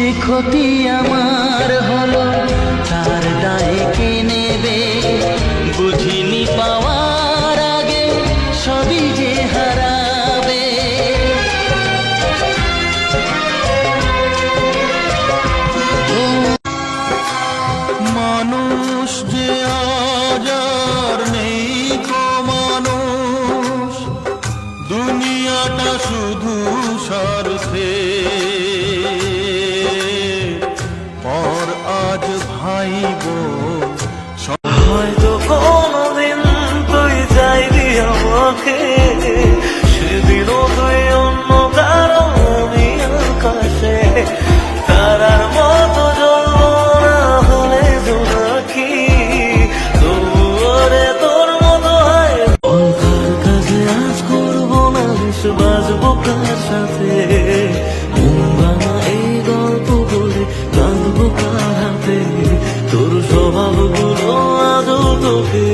যে ক্ষতি আমার হলো তার দায়ে কে নেবে? বুঝিনি পাওয়ার আগে সবই যে হারাবে। মানুষ যে আজ আর নেই কো মানুষ, দুনিয়াটা শুধু স্বার্থে। পর আজ ভাইব হয়তো কোনদিন তুই চাইবি আমাকে, সেদিনও তুই অন্য কারো আমি আকাশে তারার মতো জ্বলবো না হলে জোনাকি। তোরে তোর মতো হয় কার কাছে আজ করবো না বেশ বাজবো কার সাথে, এই গল্প বলে কাঁদবো কার হাতে। তোর স্বভাবগুলো আজও তোকে